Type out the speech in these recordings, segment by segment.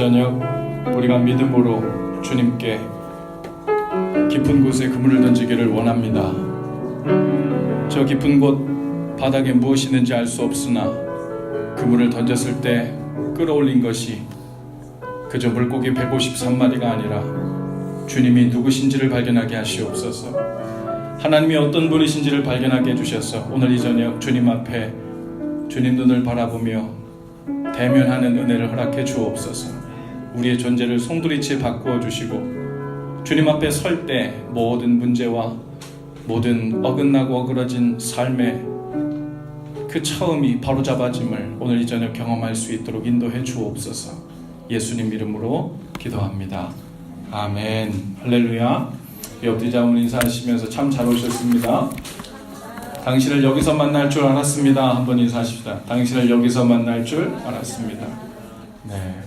저녁 우리가 믿음으로 주님께 깊은 곳에 그물을 던지기를 원합니다. 저 깊은 곳 바닥에 무엇이 있는지 알 수 없으나 그물을 던졌을 때 끌어올린 것이 그저 물고기 153마리가 아니라 주님이 누구신지를 발견하게 하시옵소서. 하나님이 어떤 분이신지를 발견하게 해주셔서 오늘 이 저녁 주님 앞에 주님 눈을 바라보며 대면하는 은혜를 허락해 주옵소서. 우리의 존재를 송두리째 바꾸어 주시고 주님 앞에 설 때 모든 문제와 모든 어긋나고 어그러진 삶의 그 처음이 바로잡아짐을 오늘 이 저녁 경험할 수 있도록 인도해 주옵소서. 예수님 이름으로 기도합니다. 아멘. 할렐루야. 옆뒤자분 인사하시면서 참 잘 오셨습니다. 당신을 여기서 만날 줄 알았습니다. 한번 인사하십시다. 당신을 여기서 만날 줄 알았습니다. 네.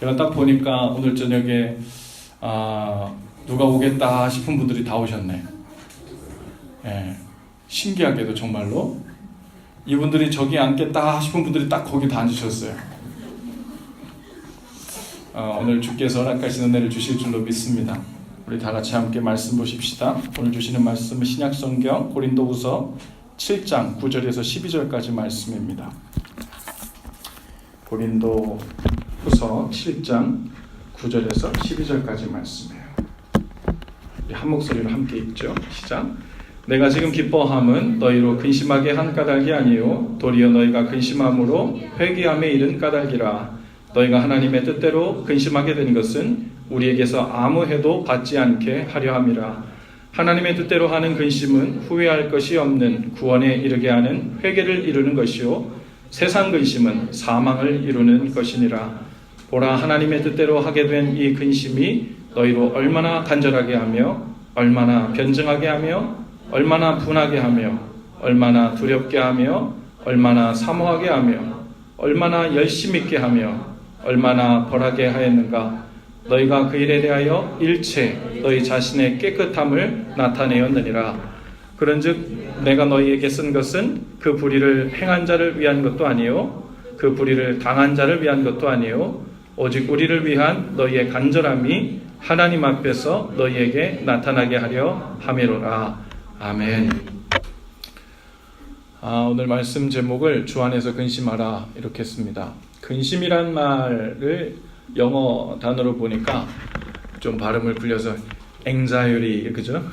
제가 딱 보니까 오늘 저녁에 누가 오겠다 싶은 분들이 다 오셨네. 네. 신기하게도 정말로 이분들이 저기 앉겠다 싶은 분들이 딱 거기 다 앉으셨어요. 오늘 주께서 허락하신 은혜를 주실 줄로 믿습니다. 우리 다 같이 함께 말씀 보십시다. 오늘 주시는 말씀은 신약성경 고린도후서 7장 9절에서 12절까지 말씀입니다. 고린도후서 7장 9절에서 12절까지 말씀이에요. 우리 한 목소리로 함께 읽죠. 시작. 내가 지금 기뻐함은 너희로 근심하게 한 까닭이 아니요 도리어 너희가 근심함으로 회개함에 이른 까닭이라. 너희가 하나님의 뜻대로 근심하게 된 것은 우리에게서 아무 해도 받지 않게 하려 함이라. 하나님의 뜻대로 하는 근심은 후회할 것이 없는 구원에 이르게 하는 회개를 이루는 것이요 세상 근심은 사망을 이루는 것이니라. 보라, 하나님의 뜻대로 하게 된 이 근심이 너희로 얼마나 간절하게 하며 얼마나 변증하게 하며 얼마나 분하게 하며 얼마나 두렵게 하며 얼마나 사모하게 하며 얼마나 열심 있게 하며 얼마나 벌하게 하였는가. 너희가 그 일에 대하여 일체 너희 자신의 깨끗함을 나타내었느니라. 그런즉 내가 너희에게 쓴 것은 그 불의를 행한 자를 위한 것도 아니요 그 불의를 당한 자를 위한 것도 아니요 오직 우리를 위한 너희의 간절함이 하나님 앞에서 너희에게 나타나게 하려 함이로라. 아멘. 오늘 말씀 제목을 주 안에서 근심하라 이렇게 했습니다. 근심이란 말을 영어 단어로 보니까 좀 발음을 굴려서 anxiety, 그죠?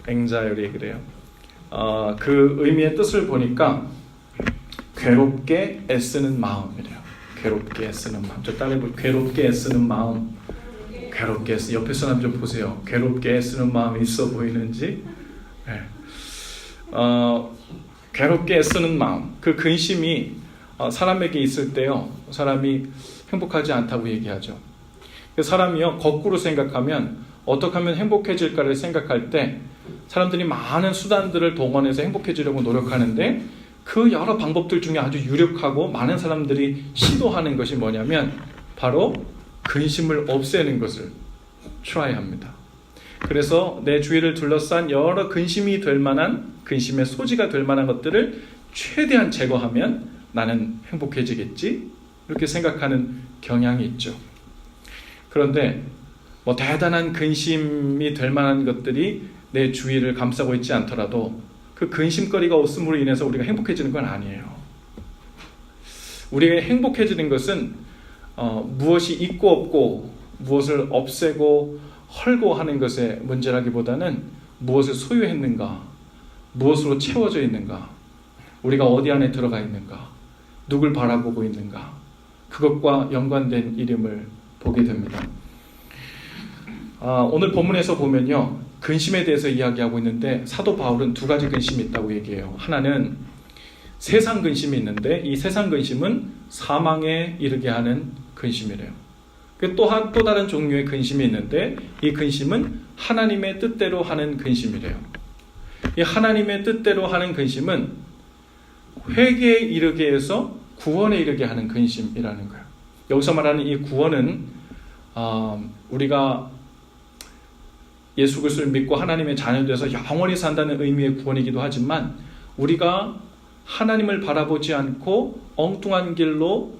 anxiety 그래요. 그 의미의 뜻을 보니까 괴롭게 애쓰는 마음이래요. 괴롭게 애쓰는 마음. 저 따라해보. 괴롭게 애쓰는 마음. 괴롭게 애쓰. 옆에 사람 좀 보세요. 괴롭게 애쓰는 마음이 있어 보이는지. 네. 괴롭게 애쓰는 마음. 그 근심이 사람에게 있을 때요, 사람이 행복하지 않다고 얘기하죠. 사람이요, 거꾸로 생각하면 어떻게 하면 행복해질까를 생각할 때 사람들이 많은 수단들을 동원해서 행복해지려고 노력하는데 그 여러 방법들 중에 아주 유력하고 많은 사람들이 시도하는 것이 뭐냐면 바로 근심을 없애는 것을 트라이합니다. 그래서 내 주위를 둘러싼 여러 근심이 될 만한, 근심의 소지가 될 만한 것들을 최대한 제거하면 나는 행복해지겠지? 이렇게 생각하는 경향이 있죠. 그런데 대단한 근심이 될 만한 것들이 내 주위를 감싸고 있지 않더라도 그 근심거리가 없음으로 인해서 우리가 행복해지는 건 아니에요. 우리가 행복해지는 것은 무엇이 있고 없고 무엇을 없애고 헐고 하는 것의 문제라기보다는 무엇을 소유했는가, 무엇으로 채워져 있는가, 우리가 어디 안에 들어가 있는가, 누굴 바라보고 있는가, 그것과 연관된 이름을 보게 됩니다. 오늘 본문에서 보면요, 근심에 대해서 이야기하고 있는데 사도 바울은 두 가지 근심이 있다고 얘기해요. 하나는 세상 근심이 있는데 이 세상 근심은 사망에 이르게 하는 근심이래요. 또 다른 종류의 근심이 있는데 이 근심은 하나님의 뜻대로 하는 근심이래요. 이 하나님의 뜻대로 하는 근심은 회개에 이르게 해서 구원에 이르게 하는 근심이라는 거예요. 여기서 말하는 이 구원은 우리가 예수 그리스도를 믿고 하나님의 자녀돼서 영원히 산다는 의미의 구원이기도 하지만 우리가 하나님을 바라보지 않고 엉뚱한 길로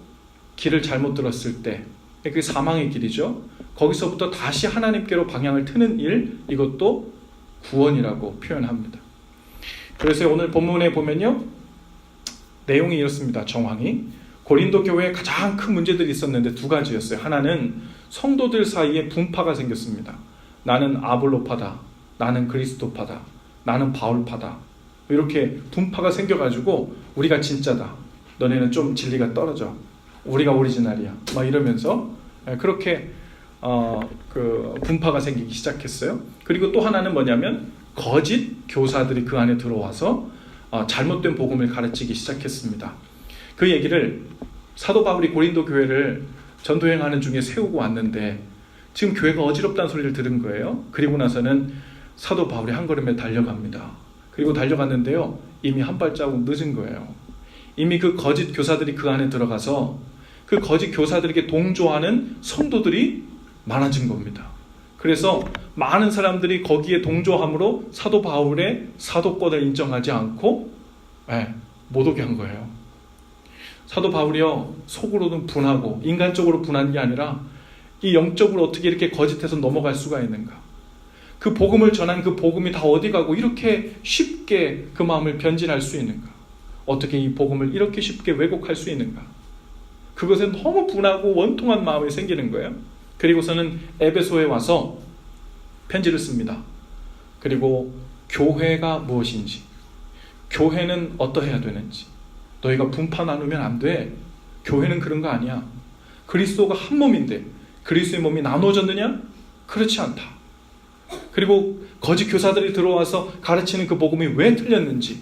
길을 잘못 들었을 때 그게 사망의 길이죠. 거기서부터 다시 하나님께로 방향을 트는 일, 이것도 구원이라고 표현합니다. 그래서 오늘 본문에 보면요, 내용이 이렇습니다. 정황이 고린도 교회에 가장 큰 문제들이 있었는데 두 가지였어요. 하나는 성도들 사이에 분파가 생겼습니다. 나는 아볼로파다, 나는 그리스도파다, 나는 바울파다, 이렇게 분파가 생겨가지고 우리가 진짜다, 너네는 좀 진리가 떨어져, 우리가 오리지널이야, 막 이러면서 그렇게 그 분파가 생기기 시작했어요. 그리고 또 하나는 뭐냐면 거짓 교사들이 그 안에 들어와서 잘못된 복음을 가르치기 시작했습니다. 그 얘기를 사도 바울이 고린도 교회를 전도행하는 중에 세우고 왔는데 지금 교회가 어지럽다는 소리를 들은 거예요. 그리고 나서는 사도 바울이 한 걸음에 달려갑니다. 그리고 달려갔는데요, 이미 한 발자국 늦은 거예요. 이미 그 거짓 교사들이 그 안에 들어가서 그 거짓 교사들에게 동조하는 성도들이 많아진 겁니다. 그래서 많은 사람들이 거기에 동조함으로 사도 바울의 사도권을 인정하지 않고 못 오게 한 거예요. 사도 바울이요, 속으로는 분하고 인간적으로 분한 게 아니라 이 영적으로 어떻게 이렇게 거짓해서 넘어갈 수가 있는가, 그 복음을 전한 그 복음이 다 어디 가고 이렇게 쉽게 그 마음을 변질할 수 있는가, 어떻게 이 복음을 이렇게 쉽게 왜곡할 수 있는가, 그것에 너무 분하고 원통한 마음이 생기는 거예요. 그리고서는 에베소에 와서 편지를 씁니다. 그리고 교회가 무엇인지, 교회는 어떠해야 되는지, 너희가 분파 나누면 안 돼, 교회는 그런 거 아니야, 그리스도가 한 몸인데 그리스도의 몸이 나눠졌느냐? 그렇지 않다. 그리고 거짓 교사들이 들어와서 가르치는 그 복음이 왜 틀렸는지,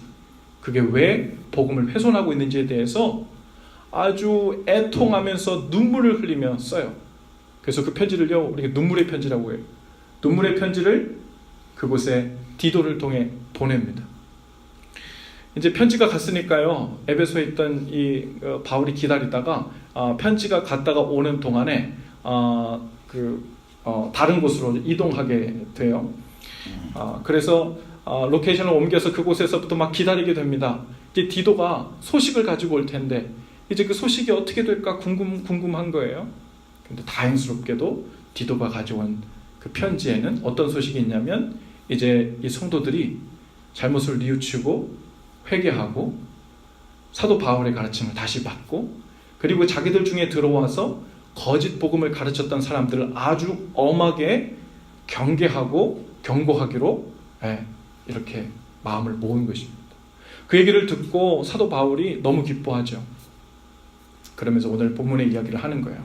그게 왜 복음을 훼손하고 있는지에 대해서 아주 애통하면서 눈물을 흘리며 써요. 그래서 그 편지를요, 우리가 눈물의 편지라고 해요. 눈물의 편지를 그곳에 디도를 통해 보냅니다. 이제 편지가 갔으니까요, 에베소에 있던 이 바울이 기다리다가 편지가 갔다가 오는 동안에 다른 곳으로 이동하게 돼요. 그래서 로케이션을 옮겨서 그곳에서부터 막 기다리게 됩니다. 이제 디도가 소식을 가지고 올 텐데 이제 그 소식이 어떻게 될까 궁금한 거예요. 근데 다행스럽게도 디도가 가져온 그 편지에는 어떤 소식이 있냐면, 이제 이 성도들이 잘못을 뉘우치고 회개하고 사도 바울의 가르침을 다시 받고, 그리고 자기들 중에 들어와서 거짓 복음을 가르쳤던 사람들을 아주 엄하게 경계하고 경고하기로 이렇게 마음을 모은 것입니다. 그 얘기를 듣고 사도 바울이 너무 기뻐하죠. 그러면서 오늘 본문의 이야기를 하는 거예요.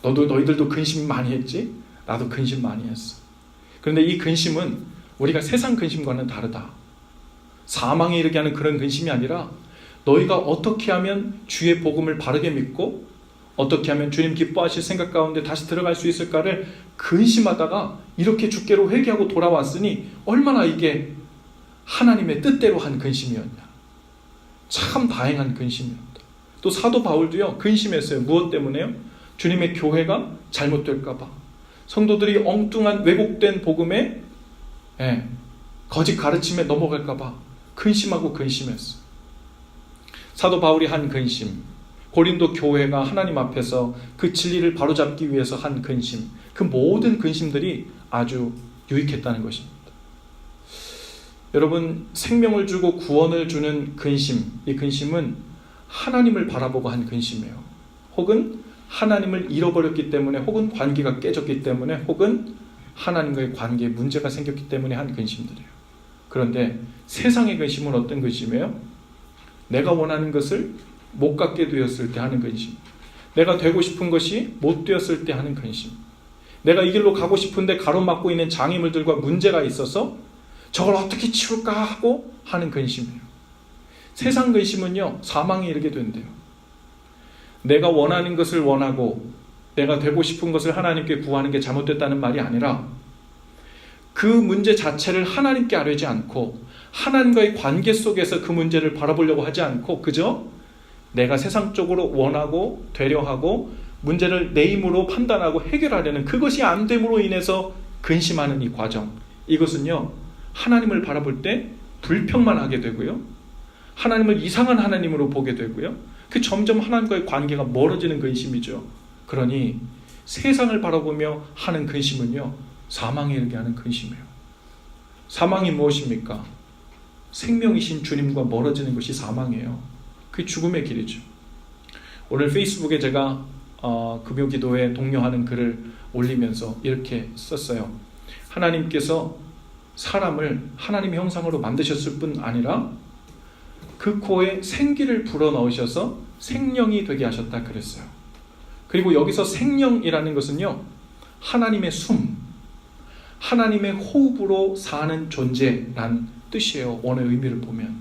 너희들도 근심 많이 했지? 나도 근심 많이 했어. 그런데 이 근심은 우리가 세상 근심과는 다르다. 사망에 이르게 하는 그런 근심이 아니라, 너희가 어떻게 하면 주의 복음을 바르게 믿고 어떻게 하면 주님 기뻐하실 생각 가운데 다시 들어갈 수 있을까를 근심하다가 이렇게 주께로 회개하고 돌아왔으니 얼마나 이게 하나님의 뜻대로 한 근심이었냐. 참 다행한 근심이었다. 또 사도 바울도요, 근심했어요. 무엇 때문에요? 주님의 교회가 잘못될까 봐, 성도들이 엉뚱한 왜곡된 복음에 거짓 가르침에 넘어갈까 봐 근심하고 근심했어. 사도 바울이 한 근심, 고린도 교회가 하나님 앞에서 그 진리를 바로잡기 위해서 한 근심, 그 모든 근심들이 아주 유익했다는 것입니다. 여러분, 생명을 주고 구원을 주는 근심, 이 근심은 하나님을 바라보고 한 근심이에요. 혹은 하나님을 잃어버렸기 때문에, 혹은 관계가 깨졌기 때문에, 혹은 하나님과의 관계에 문제가 생겼기 때문에 한 근심들이에요. 그런데 세상의 근심은 어떤 근심이에요? 내가 원하는 것을 못 갖게 되었을 때 하는 근심, 내가 되고 싶은 것이 못 되었을 때 하는 근심, 내가 이 길로 가고 싶은데 가로막고 있는 장애물들과 문제가 있어서 저걸 어떻게 치울까 하고 하는 근심이에요. 세상 근심은요, 사망에 이르게 된대요. 내가 원하는 것을 원하고 내가 되고 싶은 것을 하나님께 구하는 게 잘못됐다는 말이 아니라, 그 문제 자체를 하나님께 아뢰지 않고 하나님과의 관계 속에서 그 문제를 바라보려고 하지 않고 그저 내가 세상적으로 원하고 되려 하고 문제를 내 힘으로 판단하고 해결하려는 그것이 안 됨으로 인해서 근심하는 이 과정, 이것은요, 하나님을 바라볼 때 불평만 하게 되고요, 하나님을 이상한 하나님으로 보게 되고요, 그 점점 하나님과의 관계가 멀어지는 근심이죠. 그러니 세상을 바라보며 하는 근심은요, 사망에 이르게 하는 근심이에요. 사망이 무엇입니까? 생명이신 주님과 멀어지는 것이 사망이에요. 그게 죽음의 길이죠. 오늘 페이스북에 제가 금요기도에 독려하는 글을 올리면서 이렇게 썼어요. 하나님께서 사람을 하나님의 형상으로 만드셨을 뿐 아니라 그 코에 생기를 불어넣으셔서 생명이 되게 하셨다 그랬어요. 그리고 여기서 생명이라는 것은요, 하나님의 숨, 하나님의 호흡으로 사는 존재란 뜻이에요. 원어의 의미를 보면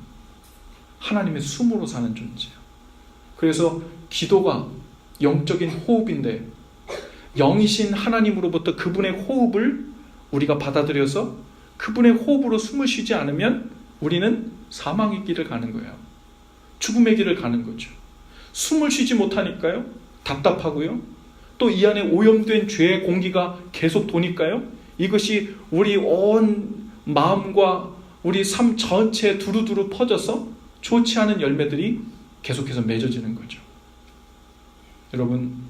하나님의 숨으로 사는 존재예요. 그래서 기도가 영적인 호흡인데, 영이신 하나님으로부터 그분의 호흡을 우리가 받아들여서 그분의 호흡으로 숨을 쉬지 않으면 우리는 사망의 길을 가는 거예요. 죽음의 길을 가는 거죠. 숨을 쉬지 못하니까요, 답답하고요, 또 이 안에 오염된 죄의 공기가 계속 도니까요, 이것이 우리 온 마음과 우리 삶 전체에 두루두루 퍼져서 좋지 않은 열매들이 계속해서 맺어지는 거죠. 여러분,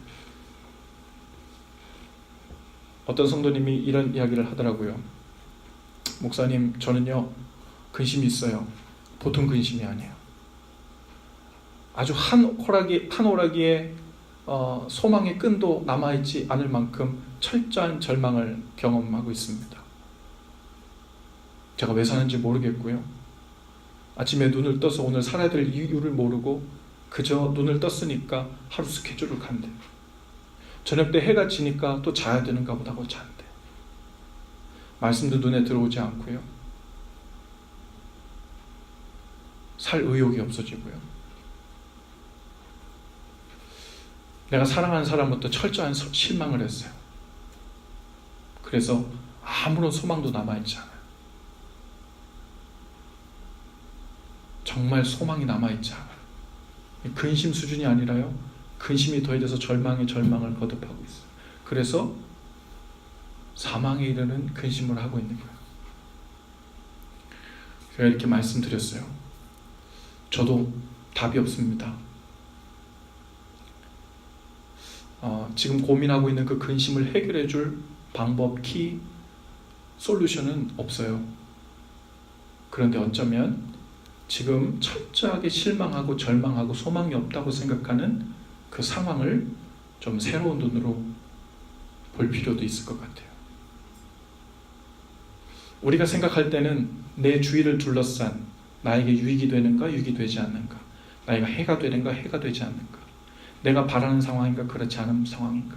어떤 성도님이 이런 이야기를 하더라고요. 목사님, 저는요 근심이 있어요. 보통 근심이 아니에요. 아주 한 오라기에 소망의 끈도 남아있지 않을 만큼 철저한 절망을 경험하고 있습니다. 제가 왜 사는지 모르겠고요, 아침에 눈을 떠서 오늘 살아야 될 이유를 모르고 그저 눈을 떴으니까 하루 스케줄을 간대. 저녁 때 해가 지니까 또 자야 되는가 보다 하고 잔대. 말씀도 눈에 들어오지 않고요, 살 의욕이 없어지고요, 내가 사랑하는 사람부터 철저한 실망을 했어요. 그래서 아무런 소망도 남아있지 않아요. 정말 소망이 남아있지 않아요. 근심 수준이 아니라요, 근심이 더해져서 절망에 절망을 거듭하고 있어요. 그래서 사망에 이르는 근심을 하고 있는 거예요. 제가 이렇게 말씀드렸어요. 저도 답이 없습니다. 지금 고민하고 있는 그 근심을 해결해 줄 방법, 키, 솔루션은 없어요. 그런데 어쩌면 지금 철저하게 실망하고 절망하고 소망이 없다고 생각하는 그 상황을 좀 새로운 눈으로 볼 필요도 있을 것 같아요. 우리가 생각할 때는 내 주위를 둘러싼 나에게 유익이 되는가 유익이 되지 않는가, 나에게 해가 되는가 해가 되지 않는가, 내가 바라는 상황인가 그렇지 않은 상황인가,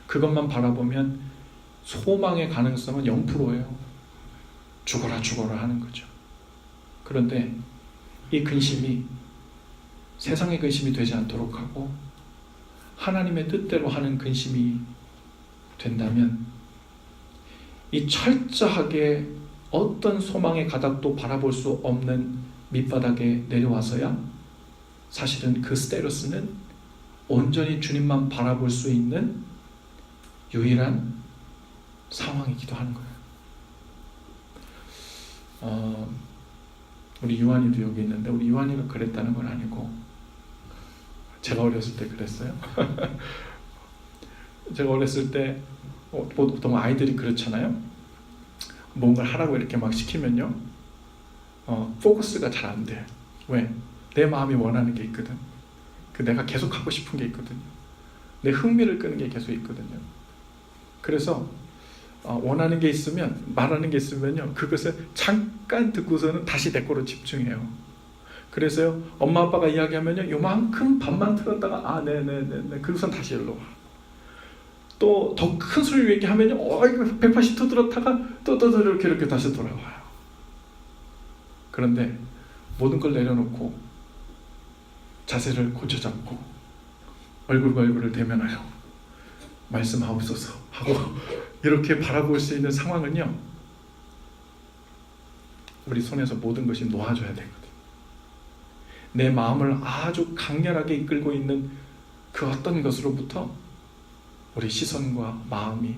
그것만 바라보면 소망의 가능성은 0%예요. 죽어라 죽어라 하는 거죠. 그런데 이 근심이 세상의 근심이 되지 않도록 하고 하나님의 뜻대로 하는 근심이 된다면, 이 철저하게 어떤 소망의 가닥도 바라볼 수 없는 밑바닥에 내려와서야 사실은 그 스테루스는 온전히 주님만 바라볼 수 있는 유일한 상황이기도 하는 거예요. 우리 유한이도 여기 있는데, 우리 유한이가 그랬다는 건 아니고 제가 어렸을 때 그랬어요. 제가 어렸을 때 보통 아이들이 그렇잖아요. 뭔가를 하라고 이렇게 막 시키면요, 포커스가 잘 안 돼. 왜? 내 마음이 원하는 게 있거든. 내가 계속 하고 싶은 게 있거든요. 내 흥미를 끄는 게 계속 있거든요. 그래서 원하는 게 있으면, 말하는 게 있으면요, 그것을 잠깐 듣고서는 다시 내 거로 집중해요. 그래서요, 엄마 아빠가 이야기하면요, 요만큼 반만 틀었다가 네네네 그러고선 다시 일로 와. 또 더 큰 소리로 얘기하면요, 이거 180도 들었다가 또 이렇게 다시 돌아와요. 그런데 모든 걸 내려놓고 자세를 고쳐잡고 얼굴과 얼굴을 대면하여 말씀하옵소서 하고 이렇게 바라볼 수 있는 상황은요, 우리 손에서 모든 것이 놓아져야 되거든. 내 마음을 아주 강렬하게 이끌고 있는 그 어떤 것으로부터 우리 시선과 마음이,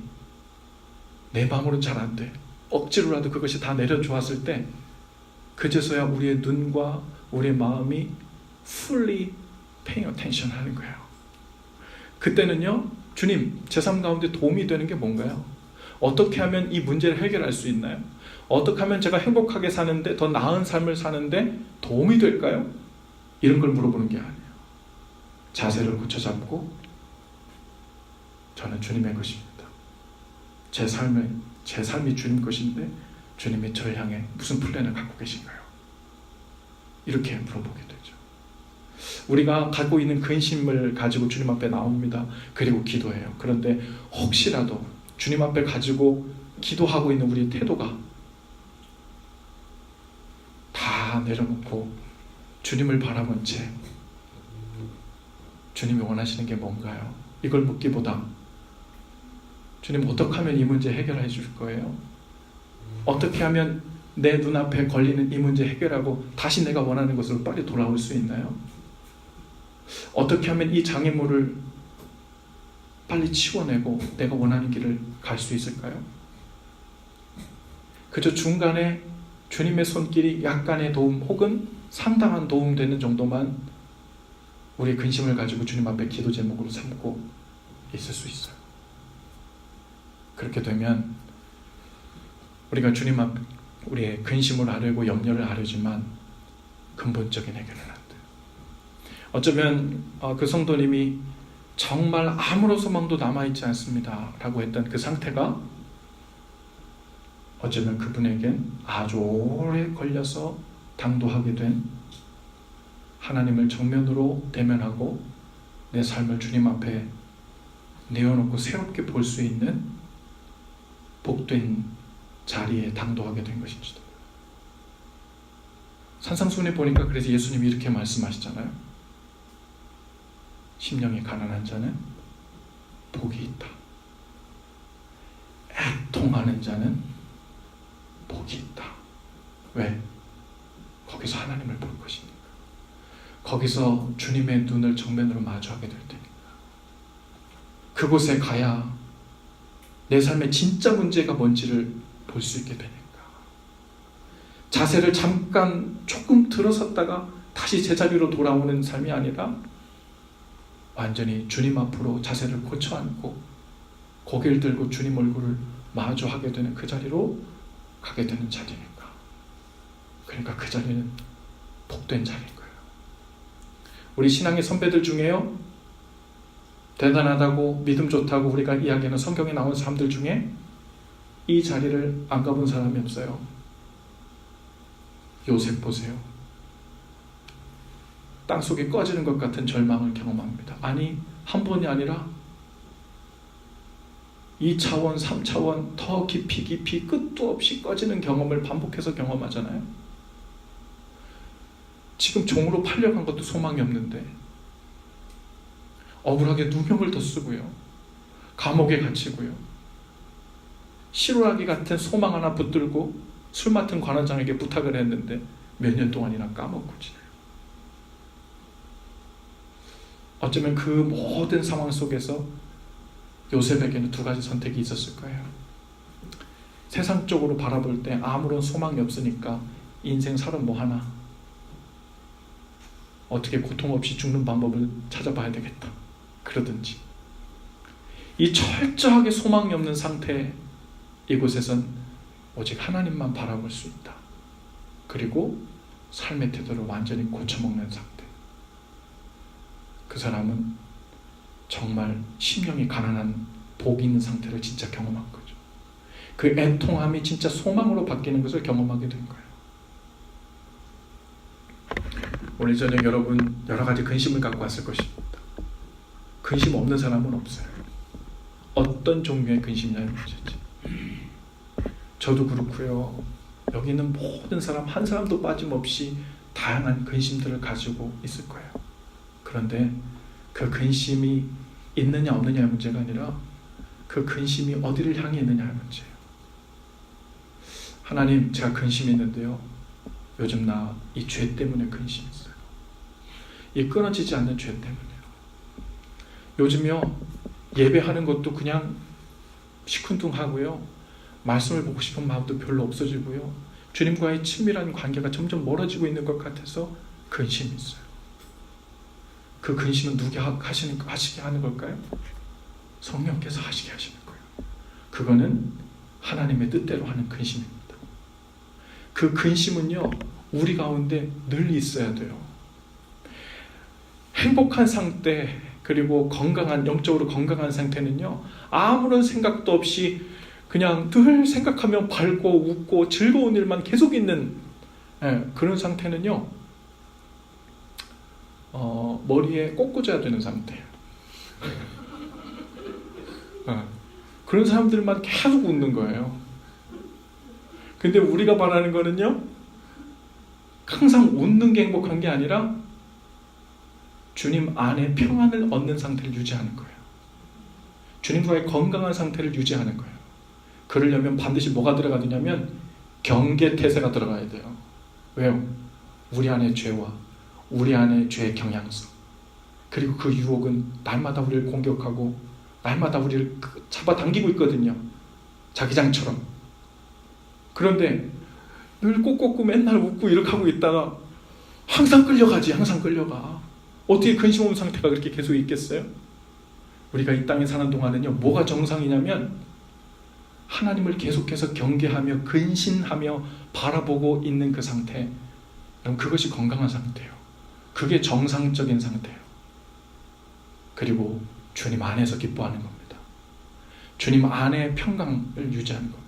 내 마음으로는 잘 안 돼, 억지로라도 그것이 다 내려주었을 때 그제서야 우리의 눈과 우리의 마음이 fully paying attention 하는 거예요. 그때는요, 주님, 제 삶 가운데 도움이 되는 게 뭔가요? 어떻게 하면 이 문제를 해결할 수 있나요? 어떻게 하면 제가 행복하게 사는데, 더 나은 삶을 사는데 도움이 될까요? 이런 걸 물어보는 게 아니에요. 자세를 고쳐잡고 저는 주님의 것입니다. 제 삶이 주님 것인데 주님이 저를 향해 무슨 플랜을 갖고 계신가요? 이렇게 물어보게 되죠. 우리가 갖고 있는 근심을 가지고 주님 앞에 나옵니다. 그리고 기도해요. 그런데 혹시라도 주님 앞에 가지고 기도하고 있는 우리의 태도가 다 내려놓고 주님을 바라본 채 주님이 원하시는 게 뭔가요? 이걸 묻기보다 주님, 어떻게 하면 이 문제 해결해 줄 거예요? 어떻게 하면 내 눈앞에 걸리는 이 문제 해결하고 다시 내가 원하는 것으로 빨리 돌아올 수 있나요? 어떻게 하면 이 장애물을 빨리 치워내고 내가 원하는 길을 갈 수 있을까요? 그저 중간에 주님의 손길이 약간의 도움 혹은 상당한 도움 되는 정도만 우리의 근심을 가지고 주님 앞에 기도 제목으로 삼고 있을 수 있어요. 그렇게 되면 우리가 주님 앞 우리의 근심을 앓고 염려를 앓지만 근본적인 해결은 안 돼요. 어쩌면 그 성도님이 정말 아무런 소망도 남아있지 않습니다 라고 했던 그 상태가 어쩌면 그분에겐 아주 오래 걸려서 당도하게 된 하나님을 정면으로 대면하고 내 삶을 주님 앞에 내어놓고 새롭게 볼 수 있는 복된 자리에 당도하게 된 것인지도. 산상수훈에 보니까 그래서 예수님이 이렇게 말씀하시잖아요. 심령이 가난한 자는 복이 있다. 애통하는 자는 복이 있다. 왜? 거기서 하나님을 볼 것이니까. 거기서 주님의 눈을 정면으로 마주하게 될 테니까. 그곳에 가야 내 삶의 진짜 문제가 뭔지를 볼 수 있게 되니까. 자세를 잠깐 조금 들어섰다가 다시 제자리로 돌아오는 삶이 아니라 완전히 주님 앞으로 자세를 고쳐 앉고 고개를 들고 주님 얼굴을 마주하게 되는 그 자리로 가게 되는 자리니까. 그러니까 그 자리는 복된 자리인 거예요. 우리 신앙의 선배들 중에요, 대단하다고 믿음 좋다고 우리가 이야기하는 성경에 나온 사람들 중에 이 자리를 안 가본 사람이 없어요. 요셉 보세요. 땅속에 꺼지는 것 같은 절망을 경험합니다. 아니, 한 번이 아니라 2차원, 3차원 더 깊이 끝도 없이 꺼지는 경험을 반복해서 경험하잖아요. 지금 종으로 팔려간 것도 소망이 없는데 억울하게 누명을 더 쓰고요. 감옥에 갇히고요. 시루라기 같은 소망 하나 붙들고 술 맡은 관원장에게 부탁을 했는데 몇 년 동안이나 까먹고 지내요. 어쩌면 그 모든 상황 속에서 요셉에게는 두 가지 선택이 있었을 거예요. 세상적으로 바라볼 때 아무런 소망이 없으니까 인생 살은 뭐 하나, 어떻게 고통 없이 죽는 방법을 찾아봐야 되겠다, 그러든지, 이 철저하게 소망이 없는 상태, 이곳에선 오직 하나님만 바라볼 수 있다. 그리고 삶의 태도를 완전히 고쳐먹는 상태. 그 사람은 정말 심령이 가난한 복 있는 상태를 진짜 경험한 거죠. 그 애통함이 진짜 소망으로 바뀌는 것을 경험하게 된 거예요. 오늘 저녁 여러분 여러 가지 근심을 갖고 왔을 것입니다. 근심 없는 사람은 없어요. 어떤 종류의 근심이냐는 문제지. 저도 그렇고요. 여기 있는 모든 사람 한 사람도 빠짐없이 다양한 근심들을 가지고 있을 거예요. 그런데 그 근심이 있느냐 없느냐의 문제가 아니라 그 근심이 어디를 향해 있느냐의 문제예요. 하나님, 제가 근심이 있는데요, 요즘 나 이 죄 때문에 근심이 있어요. 이 끊어지지 않는 죄 때문에요. 요즘요, 예배하는 것도 그냥 시큰둥하고요, 말씀을 보고 싶은 마음도 별로 없어지고요, 주님과의 친밀한 관계가 점점 멀어지고 있는 것 같아서 근심이 있어요. 그 근심은 누가 하시게 하는 걸까요? 성령께서 하시게 하시는 거예요. 그거는 하나님의 뜻대로 하는 근심입니다. 그 근심은요, 우리 가운데 늘 있어야 돼요. 행복한 상태, 그리고 영적으로 건강한 상태는요, 아무런 생각도 없이 그냥 늘 생각하며 밝고 웃고 즐거운 일만 계속 있는 그런 상태는요, 머리에 꼭 꽂아야 되는 상태예요. 그런 사람들만 계속 웃는 거예요. 근데 우리가 바라는 거는요, 항상 웃는 게 행복한 게 아니라 주님 안에 평안을 얻는 상태를 유지하는 거예요. 주님과의 건강한 상태를 유지하는 거예요. 그러려면 반드시 뭐가 들어가야 되냐면 경계태세가 들어가야 돼요. 왜요? 우리 안에 죄와 우리 안에 죄의 경향성, 그리고 그 유혹은 날마다 우리를 공격하고 날마다 우리를 잡아당기고 있거든요. 자기장처럼. 그런데 늘 꼭 맨날 웃고 이렇게 하고 있다가 항상 끌려가지. 항상 끌려가. 어떻게 근심 없는 상태가 그렇게 계속 있겠어요? 우리가 이 땅에 사는 동안은요, 뭐가 정상이냐면 하나님을 계속해서 경계하며 근신하며 바라보고 있는 그 상태, 여러분, 그것이 건강한 상태예요. 그게 정상적인 상태예요. 그리고 주님 안에서 기뻐하는 겁니다. 주님 안에 평강을 유지하는 겁니다.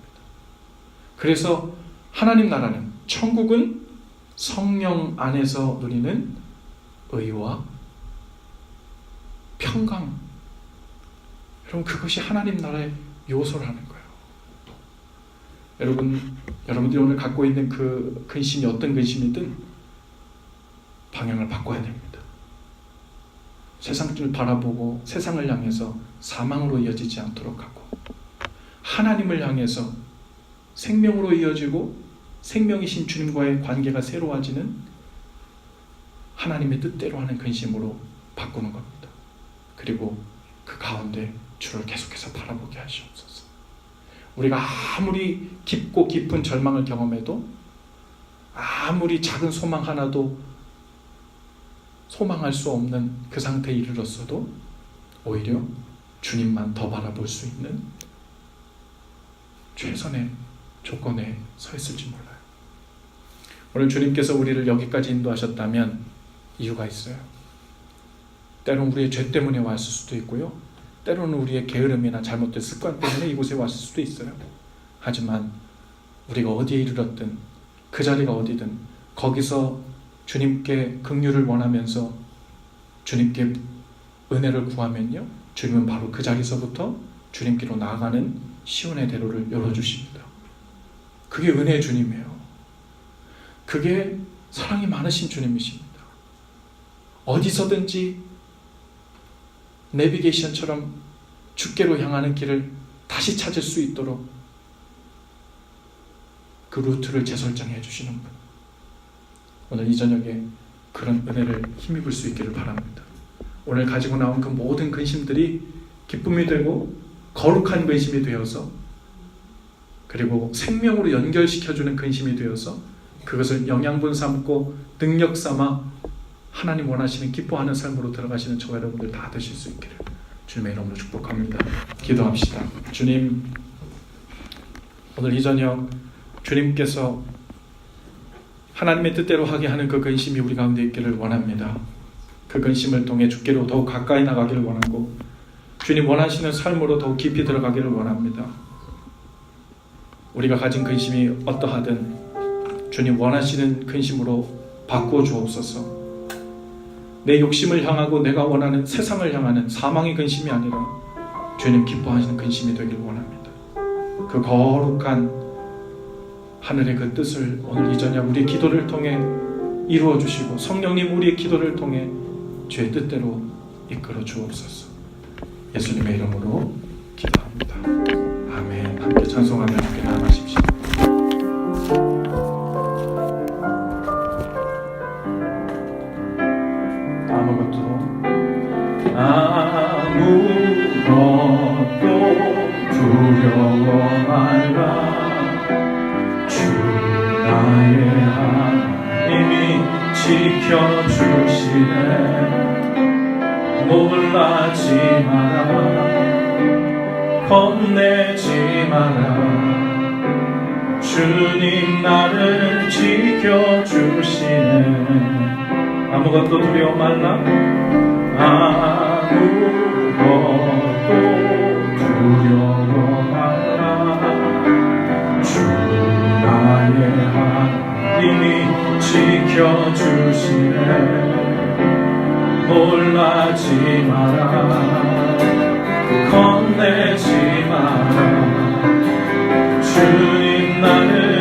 그래서 하나님 나라는, 천국은 성령 안에서 누리는 의와 평강, 여러분, 그것이 하나님 나라의 요소라는 거예요. 여러분들이 오늘 갖고 있는 그 근심이 어떤 근심이든 방향을 바꿔야 됩니다. 세상을 바라보고 세상을 향해서 사망으로 이어지지 않도록 하고, 하나님을 향해서 생명으로 이어지고 생명이신 주님과의 관계가 새로워지는 하나님의 뜻대로 하는 근심으로 바꾸는 겁니다. 그리고 그 가운데 주를 계속해서 바라보게 하시옵소서. 우리가 아무리 깊고 깊은 절망을 경험해도, 아무리 작은 소망 하나도 소망할 수 없는 그 상태에 이르렀어도 오히려 주님만 더 바라볼 수 있는 최선의 조건에 서 있을지 몰라요. 오늘 주님께서 우리를 여기까지 인도하셨다면 이유가 있어요. 때로는 우리의 죄 때문에 왔을 수도 있고요, 때로는 우리의 게으름이나 잘못된 습관 때문에 이곳에 왔을 수도 있어요. 하지만 우리가 어디에 이르렀든, 그 자리가 어디든 거기서 주님께 긍휼을 원하면서 주님께 은혜를 구하면요, 주님은 바로 그 자리서부터 주님께로 나아가는 시온의 대로를 열어주십니다. 그게 은혜의 주님이에요. 그게 사랑이 많으신 주님이십니다. 어디서든지 내비게이션처럼 주께로 향하는 길을 다시 찾을 수 있도록 그 루트를 재설정해 주시는 분, 오늘 이 저녁에 그런 은혜를 힘입을 수 있기를 바랍니다. 오늘 가지고 나온 그 모든 근심들이 기쁨이 되고 거룩한 근심이 되어서, 그리고 생명으로 연결시켜주는 근심이 되어서 그것을 영양분 삼고 능력 삼아 하나님 원하시는 기뻐하는 삶으로 들어가시는 저와 여러분들 다 되실 수 있기를 주님의 이름으로 축복합니다. 기도합시다. 주님, 오늘 이 저녁 주님께서 하나님의 뜻대로 하게 하는 그 근심이 우리 가운데 있기를 원합니다. 그 근심을 통해 주께로 더욱 가까이 나가기를 원하고, 주님 원하시는 삶으로 더욱 깊이 들어가기를 원합니다. 우리가 가진 근심이 어떠하든 주님 원하시는 근심으로 바꾸어 주옵소서. 내 욕심을 향하고 내가 원하는 세상을 향하는 사망의 근심이 아니라 주님 기뻐하시는 근심이 되기를 원합니다. 그 거룩한 하늘의 그 뜻을 오늘 이 저녁 우리의 기도를 통해 이루어 주시고, 성령님 우리의 기도를 통해 주의 뜻대로 이끌어 주옵소서. 예수님의 이름으로 기도합니다. 아멘. 함께 찬송하며 함께 나아가십시오. 아무것도 두려워 말라. 주 나의 하나님이 지켜주시네. 놀라지 마라. 겁내지 마라. 주님 나를 지켜주시네. 아무것도 두려워 말라. 아무것도 두려워 말라. 주 나의 하나님이 지켜주시네. 놀라지 마라. 겁내지 마라. 주님 나를